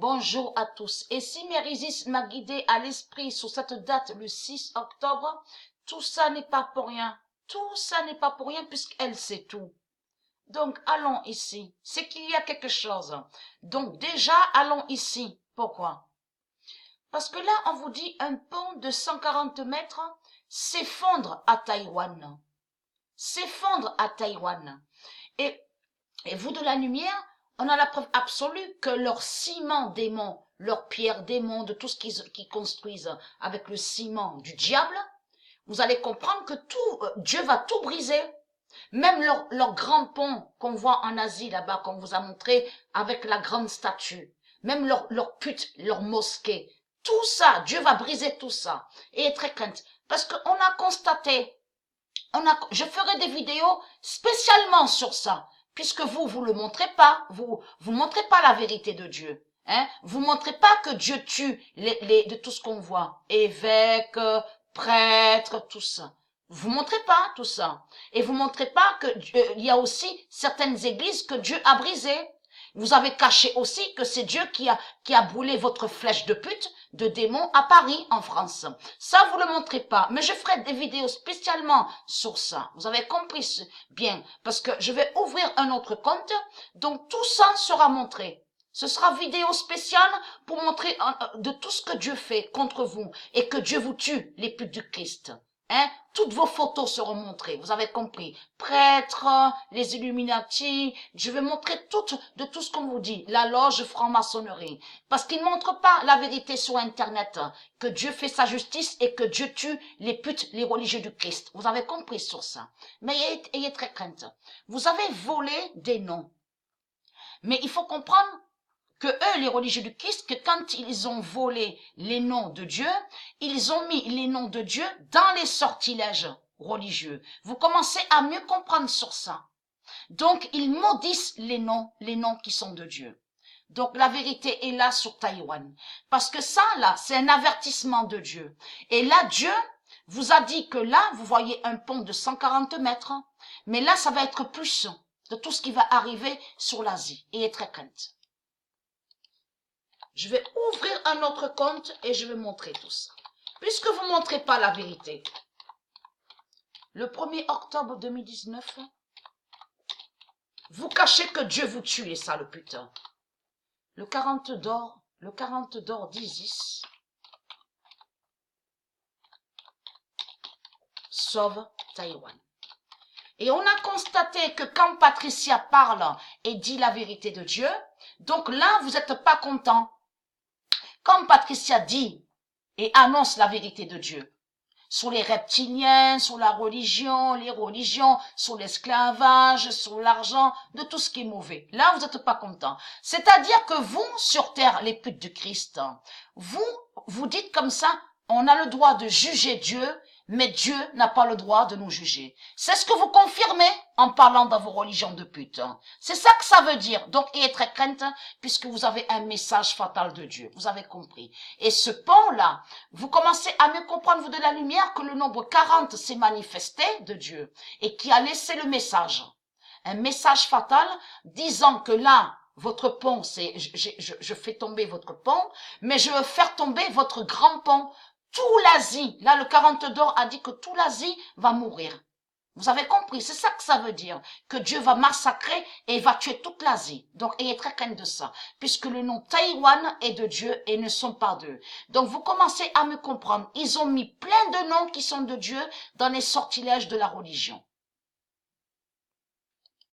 Bonjour à tous. Et si Mérisis m'a guidé à l'esprit sur cette date, le 6 octobre, tout ça n'est pas pour rien. Tout ça n'est pas pour rien puisqu'elle sait tout. Donc, allons ici. C'est qu'il y a quelque chose. Donc, déjà, allons ici. Pourquoi? Parce que là, on vous dit un pont de 140 mètres s'effondre à Taïwan. S'effondre à Taïwan. Et vous de la lumière, on a la preuve absolue que leur ciment démon, leur pierre démon, de tout ce qu'ils construisent avec le ciment du diable, vous allez comprendre que Dieu va tout briser. Même leur grand pont qu'on voit en Asie là-bas, qu'on vous a montré avec la grande statue, même leur pute, leur mosquée, tout ça, Dieu va briser tout ça. Et très crainte. Parce qu'on a constaté, je ferai des vidéos spécialement sur ça. Puisque vous le montrez pas, vous montrez pas la vérité de Dieu, hein. Vous montrez pas que Dieu tue de tout ce qu'on voit, évêques, prêtres, tout ça. Vous montrez pas tout ça. Et vous montrez pas que il y a aussi certaines églises que Dieu a brisées. Vous avez caché aussi que c'est Dieu qui a brûlé votre flèche de pute, de démon à Paris, en France. Ça, vous le montrez pas. Mais je ferai des vidéos spécialement sur ça. Vous avez compris bien. Parce que je vais ouvrir un autre compte. Donc, tout ça sera montré. Ce sera vidéo spéciale pour montrer de tout ce que Dieu fait contre vous et que Dieu vous tue, les putes du Christ. Hein? Toutes vos photos seront montrées, vous avez compris. Prêtres, les Illuminati, je vais montrer de tout ce qu'on vous dit. La loge franc-maçonnerie. Parce qu'ils ne montrent pas la vérité sur Internet. Que Dieu fait sa justice et que Dieu tue les putes, les religieux du Christ. Vous avez compris sur ça. Mais ayez très crainte. Vous avez volé des noms. Mais il faut comprendre que eux, les religieux du Christ, que quand ils ont volé les noms de Dieu, ils ont mis les noms de Dieu dans les sortilèges religieux. Vous commencez à mieux comprendre sur ça. Donc, ils maudissent les noms qui sont de Dieu. Donc, la vérité est là sur Taïwan. Parce que ça, là, c'est un avertissement de Dieu. Et là, Dieu vous a dit que là, vous voyez un pont de 140 mètres, mais là, ça va être plus de tout ce qui va arriver sur l'Asie. Et très crainte. Je vais ouvrir un autre compte et je vais montrer tout ça. Puisque vous ne montrez pas la vérité. Le 1er octobre 2019, vous cachez que Dieu vous tue, et ça, le putain. Le 40 d'or d'Isis sauve Taïwan. Et on a constaté que quand Patricia parle et dit la vérité de Dieu, donc là, vous n'êtes pas content. Comme Patricia dit et annonce la vérité de Dieu, sur les reptiliens, sur la religion, les religions, sur l'esclavage, sur l'argent, de tout ce qui est mauvais. Là, vous n'êtes pas content. C'est-à-dire que vous, sur terre, les putes du Christ, vous dites comme ça, on a le droit de juger Dieu, mais Dieu n'a pas le droit de nous juger. C'est ce que vous confirmez en parlant dans vos religions de pute. C'est ça que ça veut dire. Donc, ayez très crainte, puisque vous avez un message fatal de Dieu. Vous avez compris. Et ce pont-là, vous commencez à mieux comprendre, vous de la lumière, que le nombre 40 s'est manifesté de Dieu et qui a laissé le message. Un message fatal disant que là, votre pont, je fais tomber votre pont, mais je veux faire tomber votre grand pont. Tout l'Asie, là le 40 d'or a dit que tout l'Asie va mourir. Vous avez compris, c'est ça que ça veut dire, que Dieu va massacrer et va tuer toute l'Asie. Donc ayez très crainte de ça, puisque le nom Taïwan est de Dieu et ne sont pas d'eux. Donc vous commencez à me comprendre, ils ont mis plein de noms qui sont de Dieu dans les sortilèges de la religion.